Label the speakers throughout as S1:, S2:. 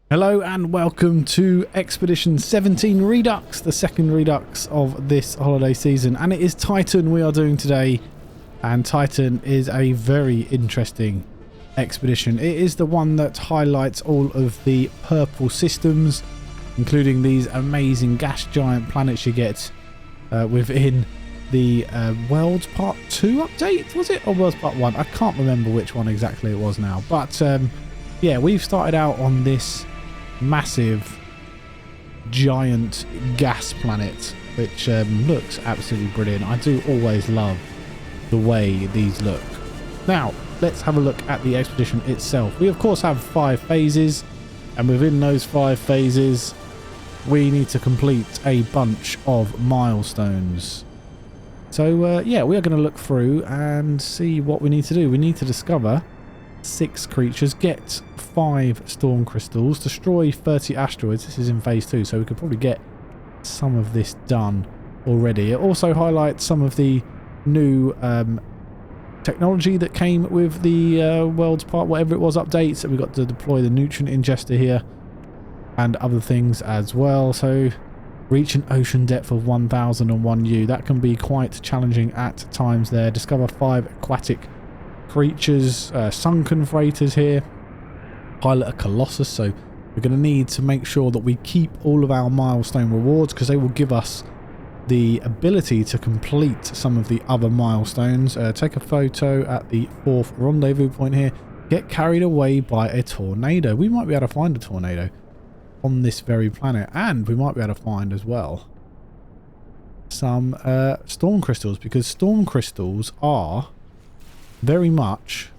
S1: Hello and welcome to Expedition 17 Redux, the second Redux of this holiday season, and it is Titan we are doing today. And Titan is a very interesting expedition. It is the one that highlights all of the purple systems, including these amazing gas giant planets you get within the Worlds Part 2 update, was it? Or Worlds Part 1? I can't remember which one exactly it was now. But yeah, we've started out on this massive giant gas planet, which looks absolutely brilliant. I do always love the way these look. Now let's have a look at the expedition itself. We of course have 5 phases, and within those 5 phases we need to complete a bunch of milestones. So yeah, we are going to look through and see what we need to do. We need to discover 6 creatures, get 5 storm crystals, destroy 30 asteroids. This is in phase 2, so we could probably get some of this done already. It also highlights some of the new technology that came with the World's Part, whatever it was, updates. So we got to deploy the nutrient ingester here and other things as well. So reach an ocean depth of 1001 U. That can be quite challenging at times there. Discover 5 aquatic creatures, sunken freighters here, pilot a colossus. So we're going to need to make sure that we keep all of our milestone rewards, because they will give us the ability to complete some of the other milestones. Take a photo at the 4th rendezvous point here. Get carried away by a tornado. We might be able to find a tornado on this very planet, and we might be able to find as well some storm crystals, because storm crystals are very much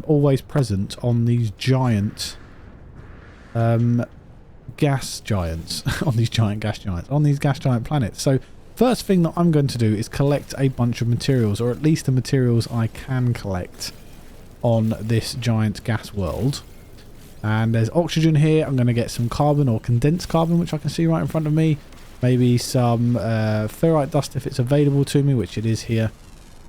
S1: always present on these giant gas giants, on these gas giant planets. So first thing that I'm going to do is collect a bunch of materials, or at least the materials I can collect on this giant gas world. And there's oxygen here. I'm going to get some carbon, or condensed carbon, which I can see right in front of me. Maybe some ferrite dust if it's available to me, which it is here.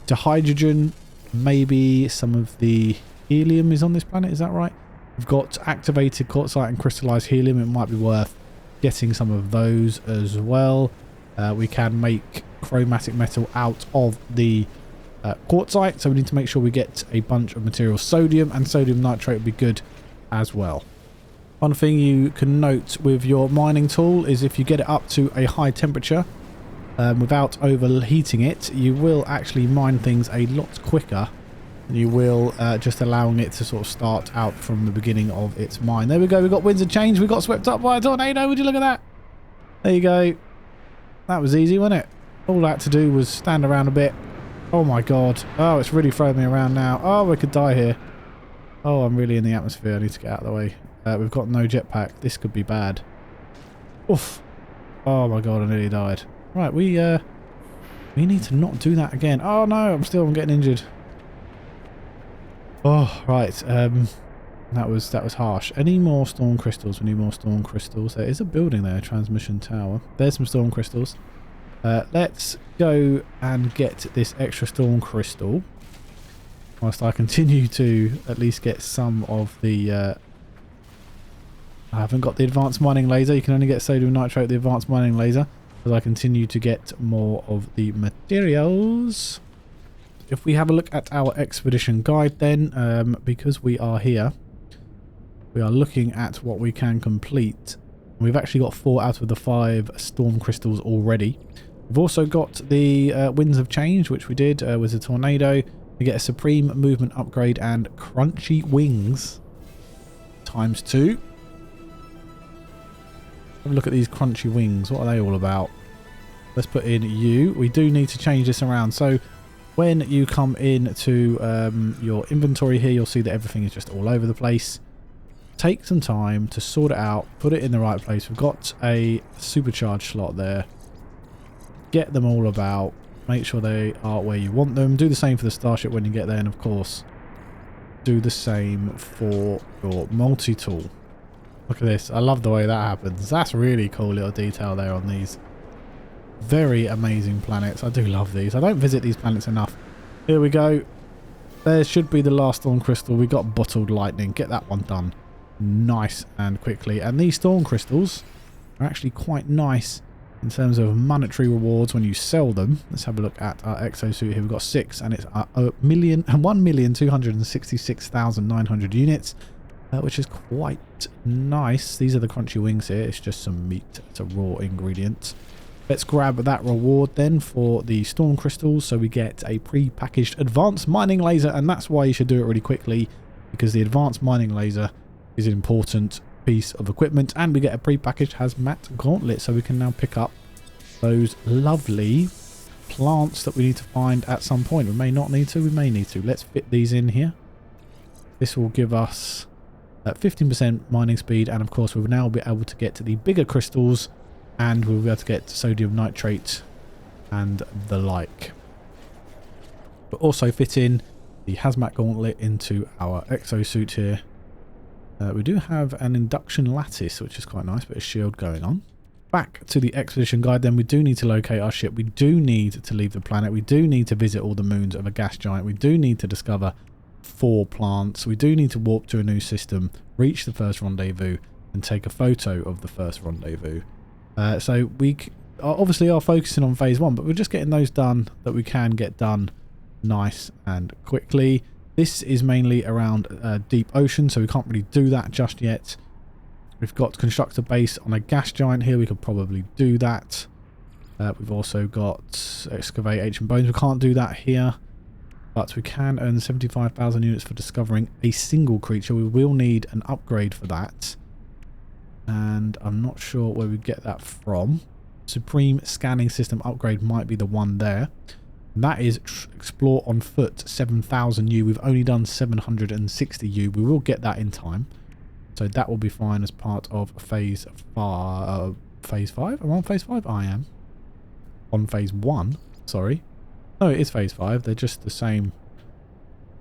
S1: To hydrogen. Maybe some of the helium is on this planet, is that right? We've got activated quartzite and crystallized helium. It might be worth getting some of those as well. We can make chromatic metal out of the quartzite, so we need to make sure we get a bunch of materials. Sodium and sodium nitrate would be good as well. One thing you can note with your mining tool is if you get it up to a high temperature, without overheating it, you will actually mine things a lot quicker than you will just allowing it to sort of start out from the beginning of its mine. There we go, we got winds of change, we got swept up by a tornado. Would you look at that? There you go. That was easy, wasn't it? All I had to do was stand around a bit. Oh my god. Oh, it's really throwing me around now. Oh, we could die here. Oh, I'm really in the atmosphere. I need to get out of the way. We've got no jetpack. This could be bad. Oof. Oh my god, I nearly died. Right, we need to not do that again. Oh no, I'm getting injured. Oh, right. That was harsh. Any more storm crystals? We need more storm crystals. There is a building there, transmission tower. There's some storm crystals. Let's go and get this extra storm crystal, whilst I continue to at least get some of the I haven't got the advanced mining laser. You can only get sodium nitrate with the advanced mining laser. As I continue to get more of the materials. If we have a look at our expedition guide then, because we are here, we are looking at what we can complete. We've actually got 4 out of the 5 storm crystals already. We've also got the winds of change, which we did with the tornado. We get a supreme movement upgrade and crunchy wings ×2. Have a look at these crunchy wings. What are they all about? Let's put in U. We do need to change this around. So when you come into your inventory here, you'll see that everything is just all over the place. Take some time to sort it out. Put it in the right place. We've got a supercharged slot there. Get them all about. Make sure they are where you want them. Do the same for the starship when you get there. And of course, do the same for your multi-tool. Look at this. I love the way that happens. That's really cool little detail there on these very amazing planets. I do love these. I don't visit these planets enough. Here we go. There should be the last storm crystal. We got bottled lightning. Get that one done. nice and quickly. And these storm crystals are actually quite nice in terms of monetary rewards when you sell them. Let's have a look at our exosuit here. We've got 6 and it's 1,266,900 units, which is quite nice. These are the crunchy wings here. It's just some meat. It's a raw ingredient. Let's grab that reward then for the storm crystals. So we get a pre-packaged advanced mining laser, and that's why you should do it really quickly, because the advanced mining laser is an important piece of equipment. And we get a pre-packaged hazmat gauntlet, so we can now pick up those lovely plants that we need to find at some point. We may not need to, we may need to. Let's fit these in here. This will give us 15% mining speed, and of course we'll now be able to get to the bigger crystals, and we'll be able to get sodium nitrate and the like. But also fit in the hazmat gauntlet into our exosuit here. We do have an induction lattice, which is quite nice, but a shield going on. Back to the expedition guide then. We do need to locate our ship. We do need to leave the planet. We do need to visit all the moons of a gas giant. We do need to discover 4 plants. We do need to warp to a new system, reach the first rendezvous, and take a photo of the first rendezvous. So we obviously are focusing on phase 1, but we're just getting those done that we can get done nice and quickly. This is mainly around deep ocean, so we can't really do that just yet. We've got to construct a base on a gas giant here. We could probably do that. We've also got excavate ancient bones. We can't do that here, but we can earn 75,000 units for discovering a single creature. We will need an upgrade for that, and I'm not sure where we get that from. Supreme scanning system upgrade might be the one there. And that is explore on foot, 7,000 U. We've only done 760 U. We will get that in time, so that will be fine as part of phase 5. Phase 5? Am I on phase 5? I am on phase 1. Sorry. No, it is phase 5. They're just the same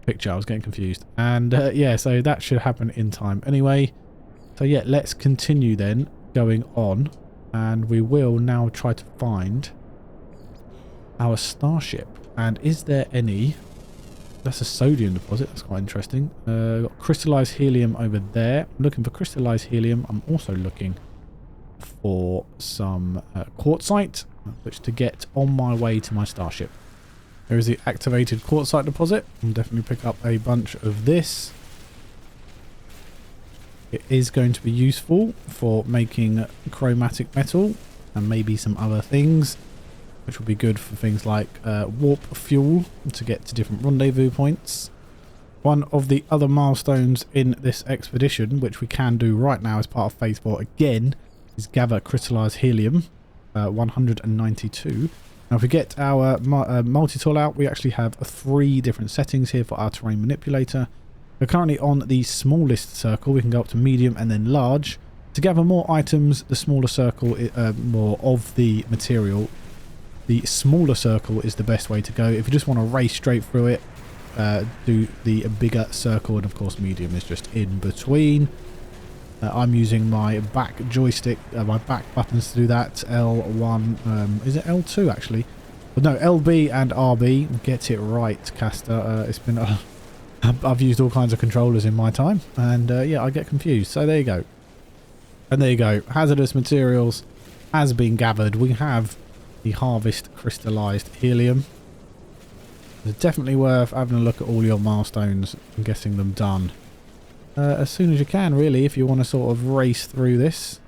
S1: picture. I was getting confused. And yeah, so that should happen in time anyway. So yeah, let's continue then going on, and we will now try to find our starship. And is there any... That's a sodium deposit. That's quite interesting. Got crystallized helium over there. I'm looking for crystallized helium. I'm also looking for some quartzite, which to get on my way to my starship. There is the activated quartzite deposit. I'll definitely pick up a bunch of this. It is going to be useful for making chromatic metal and maybe some other things, which will be good for things like warp fuel to get to different rendezvous points. One of the other milestones in this expedition, which we can do right now as part of phase 4 again, is gather crystallized helium, 192. Now if we get our multi-tool out, we actually have 3 different settings here for our terrain manipulator. We're currently on the smallest circle. We can go up to medium and then large. To gather more items, the smaller circle, more of the material, the smaller circle is the best way to go. If you just want to race straight through it, do the bigger circle, and of course medium is just in between. I'm using my back joystick, my back buttons to do that. L1, is it L2 actually? But no, LB and RB. Get it right, caster. It's been I've used all kinds of controllers in my time, and yeah, I get confused. So there you go. And there you go. Hazardous materials has been gathered. We have the harvest crystallized helium. It's definitely worth having a look at all your milestones and getting them done as soon as you can, really, if you want to sort of race through this.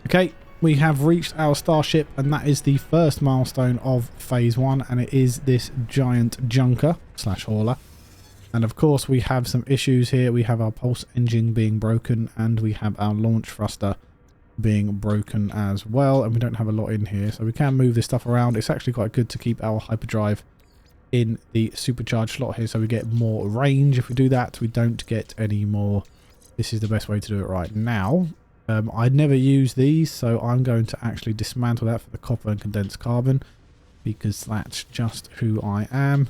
S1: Okay, we have reached our starship, and that is the first milestone of phase 1, and it is this giant junker / hauler. And of course we have some issues here. We have our pulse engine being broken, and we have our launch thruster being broken as well, and we don't have a lot in here, so we can move this stuff around. It's actually quite good to keep our hyperdrive in the supercharged slot here, so we get more range. If we do that, we don't get any more. This is the best way to do it right now. I'd never use these, so I'm going to actually dismantle that for the copper and condensed carbon, because that's just who I am.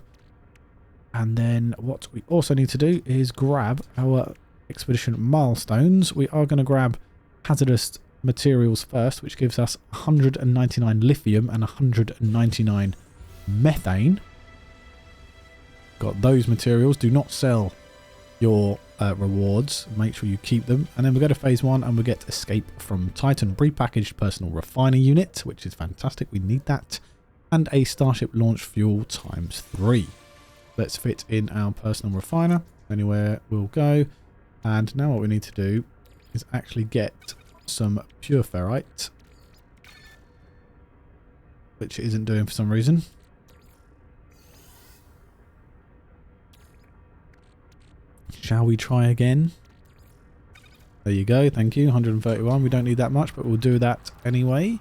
S1: And then what we also need to do is grab our expedition milestones. We are going to grab hazardous materials first, which gives us 199 lithium and 199 methane. Got those materials. Do not sell your rewards. Make sure you keep them. And then we go to phase 1 and we get Escape from Titan, prepackaged personal refiner unit, which is fantastic. We need that. And a Starship launch fuel ×3. Let's fit in our personal refiner. Anywhere we'll go. And now what we need to do is actually get some pure ferrite, which it isn't doing for some reason. Shall we try again? There you go. Thank you. 131. We don't need that much, but we'll do that anyway.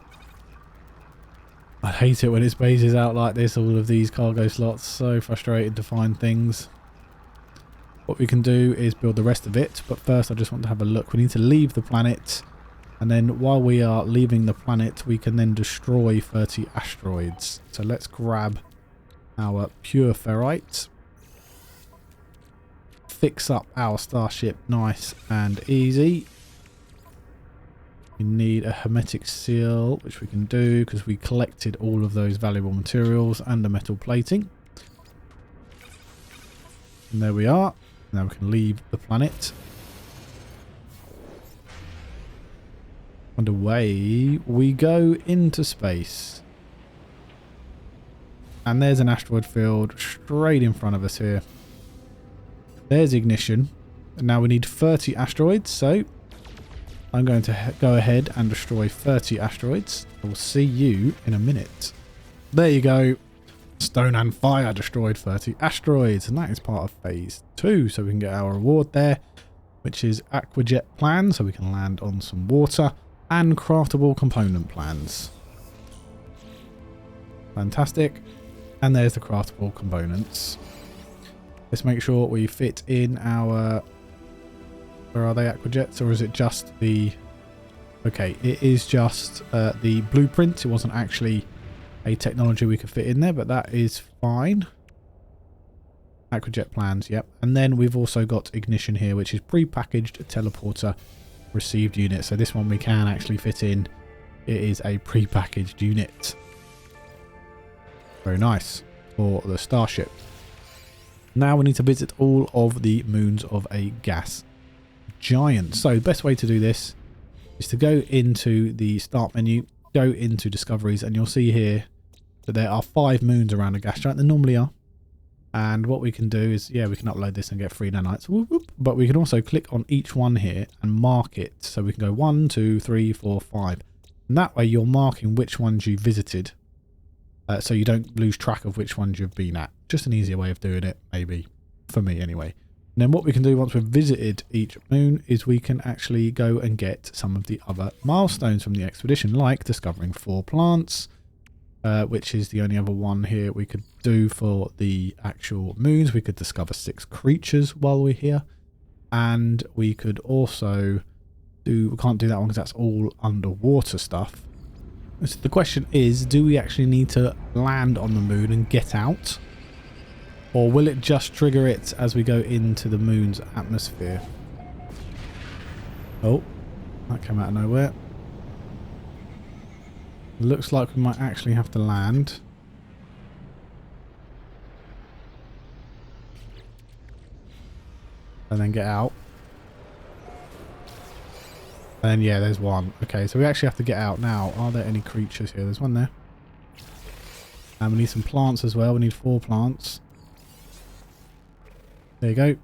S1: I hate it when it spaces out like this, all of these cargo slots. So frustrated to find things. What we can do is build the rest of it, but first I just want to have a look. We need to leave the planet, and then while we are leaving the planet, we can then destroy 30 asteroids. So let's grab our pure ferrite. Fix up our starship nice and easy. We need a hermetic seal, which we can do because we collected all of those valuable materials and the metal plating. And there we are. Now we can leave the planet. And away we go into space. And there's an asteroid field straight in front of us here. There's ignition. And now we need 30 asteroids, so I'm going to go ahead and destroy 30 asteroids. I will see you in a minute. There you go. Stone and fire destroyed 30 asteroids, and that is part of phase 2, so we can get our reward there, which is aquajet plan, so we can land on some water, and craftable component plans. Fantastic. And there's the craftable components. Let's make sure we fit in our... Where are they, aquajets, or is it just the... Okay, it is just the blueprint. It wasn't actually a technology we could fit in there, but that is fine. Aquajet plans, yep. And then we've also got ignition here, which is pre-packaged teleporter received unit. So this one we can actually fit in. It is a pre-packaged unit. Very nice for the starship. Now we need to visit all of the moons of a gas giant. So the best way to do this is to go into the start menu, go into discoveries, and you'll see here that there are 5 moons around a gas giant. There normally are. And what we can do is, yeah, we can upload this and get 3 nanites. Whoop, whoop. But we can also click on each one here and mark it. So we can go 1, 2, 3, 4, 5. And that way you're marking which ones you visited. So you don't lose track of which ones you've been at. Just an easier way of doing it, maybe. For me, anyway. And then what we can do once we've visited each moon is we can actually go and get some of the other milestones from the expedition, like discovering 4 plants, which is the only other one here we could do for the actual moons. We could discover 6 creatures while we're here. And we could also do... We can't do that one because that's all underwater stuff. So the question is, do we actually need to land on the moon and get out? Or will it just trigger it as we go into the moon's atmosphere? Oh, that came out of nowhere. Looks like we might actually have to land. And then get out. And then, yeah, there's one. Okay, so we actually have to get out now. Are there any creatures here? There's one there. And we need some plants as well. We need 4 plants. There you go.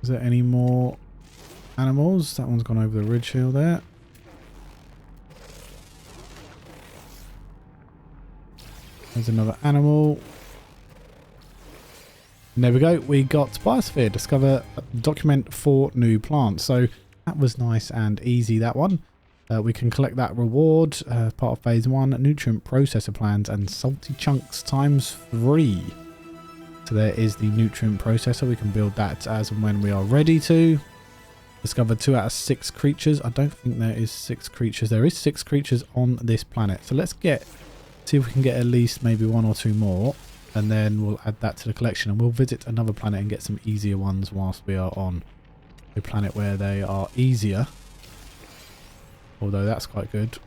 S1: Is there any more animals? That one's gone over the ridge hill there. There's another animal. And there we go. We got Biosphere. Discover, document 4 new plants. So that was nice and easy, that one. We can collect that reward. Part of phase 1. Nutrient processor plans and salty chunks ×3. So there is the nutrient processor. We can build that as and when we are ready to. Discovered 2 out of 6 creatures. I don't think there is 6 creatures. There is 6 creatures on this planet. So let's see if we can get at least maybe 1 or 2 more. And then we'll add that to the collection. And we'll visit another planet and get some easier ones whilst we are on a planet where they are easier. Although that's quite good.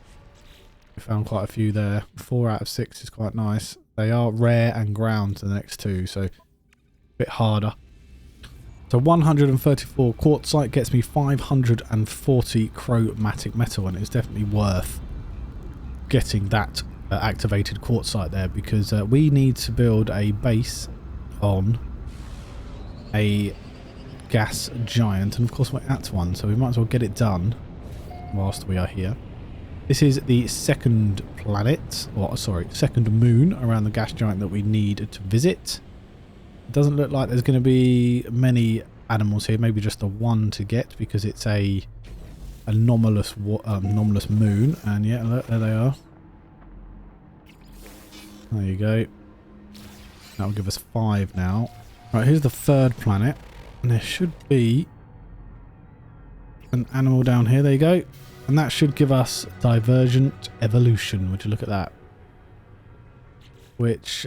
S1: We found quite a few there. 4 out of 6 is quite nice. They are rare and ground, the next 2, so a bit harder. So 134 quartzite gets me 540 chromatic metal, and it's definitely worth getting that activated quartzite there, because we need to build a base on a gas giant, and of course we're at one, so we might as well get it done whilst we are here. This is the second planet, or sorry, second moon around the gas giant that we need to visit. It doesn't look like there's going to be many animals here, maybe just the one to get, because it's a anomalous moon. And yeah, look, there they are. There you go. That will give us 5 now. Right, here's the third planet, and there should be an animal down here. There you go. And that should give us Divergent Evolution. Would you look at that? Which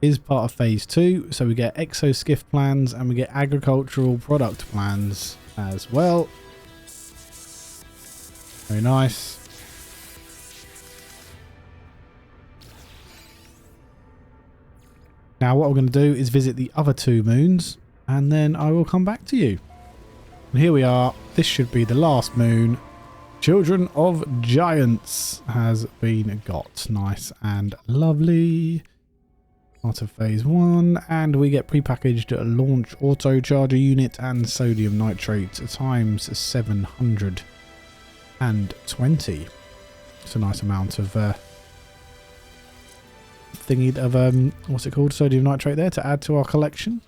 S1: is part of phase 2. So we get exoskiff plans and we get agricultural product plans as well. Very nice. Now what we're going to do is visit the other 2 moons, and then I will come back to you. And here we are. This should be the last moon. Children of Giants has been got. Nice and lovely. Part of phase 1, and we get prepackaged launch auto charger unit and sodium nitrate times 720. It's a nice amount of what's it called, sodium nitrate there to add to our collection.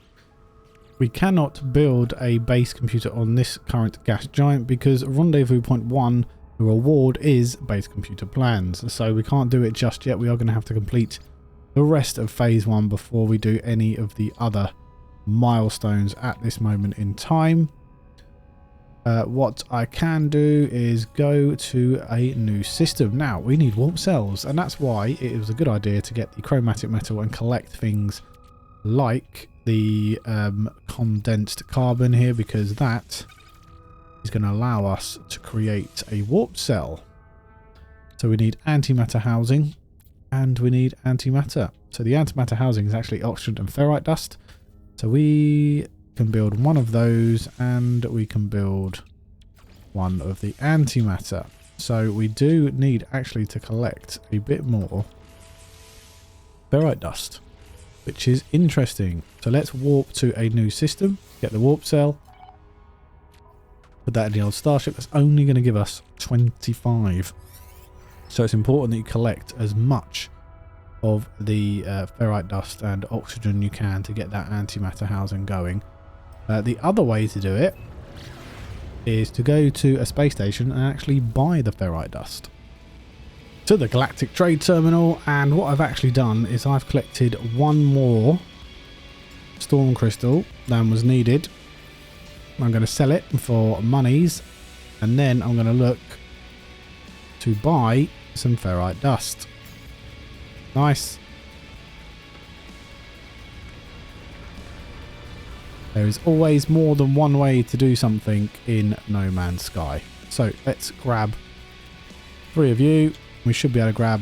S1: We cannot build a base computer on this current gas giant because Rendezvous Point 1, the reward is base computer plans, so we can't do it just yet. We are going to have to complete the rest of phase 1 before we do any of the other milestones at this moment in time. What I can do is go to a new system. Now we need warp cells, and that's why it was a good idea to get the chromatic metal and collect things like the condensed carbon here, because that is going to allow us to create a warp cell. So we need antimatter housing and we need antimatter. So the antimatter housing is actually oxygen and ferrite dust. So we can build one of those, and we can build one of the antimatter. So we do need actually to collect a bit more ferrite dust, which is interesting. So let's warp to a new system, get the warp cell, put that in the old starship. That's only going to give us 25. So it's important that you collect as much of the ferrite dust and oxygen you can to get that antimatter housing going. The other way to do it is to go to a space station and actually buy the ferrite dust. To the Galactic Trade Terminal, and what I've actually done is I've collected one more storm crystal than was needed. I'm going to sell it for monies, and then I'm going to look to buy some ferrite dust. Nice. There is always more than one way to do something in No Man's Sky. So let's grab 3 of you. We should be able to grab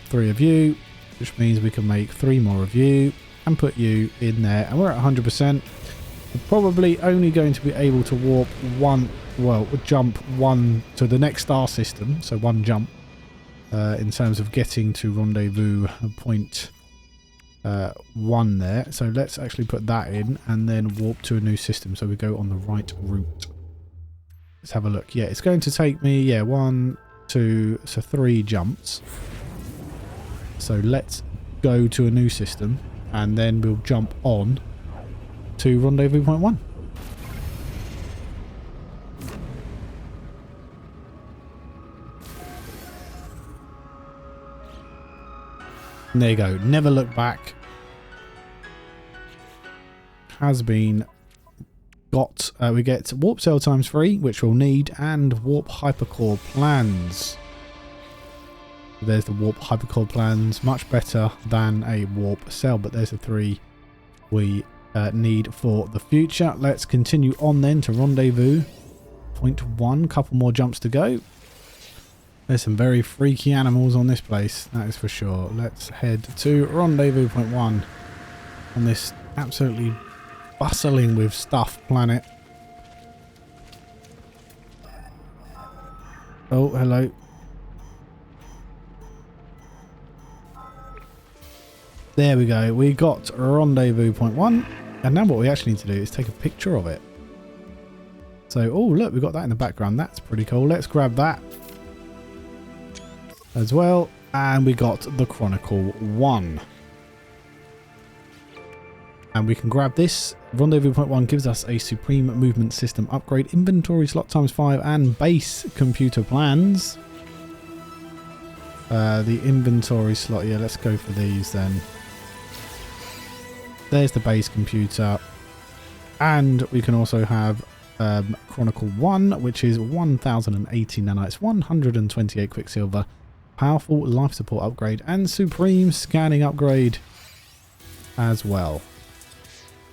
S1: 3 of you, which means we can make 3 more of you and put you in there. And we're at 100%. We're probably only going to be able to warp jump one to the next star system. So 1 jump in terms of getting to Rendezvous Point 1 there. So let's actually put that in and then warp to a new system so we go on the right route. Let's have a look. Yeah, it's going to take me 1, 2, so 3 jumps. So let's go to a new system and then we'll jump on to Rendezvous Point 1. And there you go. Never look back. Has been got. We get warp cell times 3, which we'll need, and warp hypercore plans. There's the warp hypercore plans, much better than a warp cell, but there's the 3 we need for the future. Let's continue on then to Rendezvous Point 1. Couple more jumps to go. There's some very freaky animals on this place, that is for sure. Let's head to Rendezvous Point 1 on this absolutely bustling with stuff planet. Oh, hello. There we go. We got Rendezvous point 1. And now what we actually need to do is take a picture of it. So, oh, look, we've got that in the background. That's pretty cool. Let's grab that as well. And we got the Chronicle 1. And we can grab this. Rendezvous point 1 gives us a Supreme Movement System upgrade, inventory slot ×5, and base computer plans. The inventory slot, yeah, let's go for these then. There's the base computer. And we can also have Chronicle 1, which is 1080 nanites, 128 quicksilver, powerful life support upgrade, and supreme scanning upgrade as well.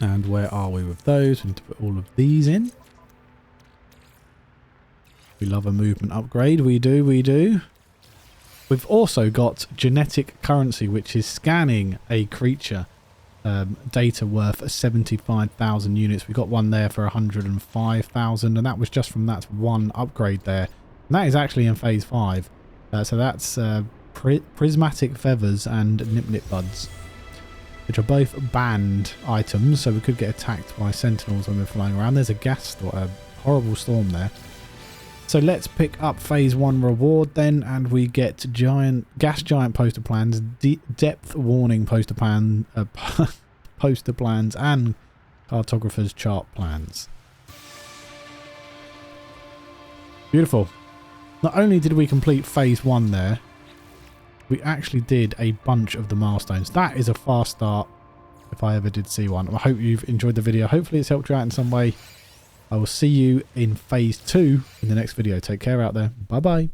S1: And where are we with those? We need to put all of these in. We love a movement upgrade. We do, we do. We've also got genetic currency, which is scanning a creature. Data worth 75,000 units. We got one there for 105,000, and that was just from that one upgrade there. And that is actually in phase 5. So that's prismatic feathers and nip buds, which are both banned items, so we could get attacked by sentinels when we're flying around. There's a horrible storm there. So let's pick up phase 1 reward then, and we get gas giant poster plans, depth warning poster plans, and cartographer's chart plans. Beautiful. Not only did we complete phase 1 there, we actually did a bunch of the milestones. That is a fast start if I ever did see one. I hope you've enjoyed the video. Hopefully it's helped you out in some way. I will see you in phase 2 in the next video. Take care out there. Bye bye.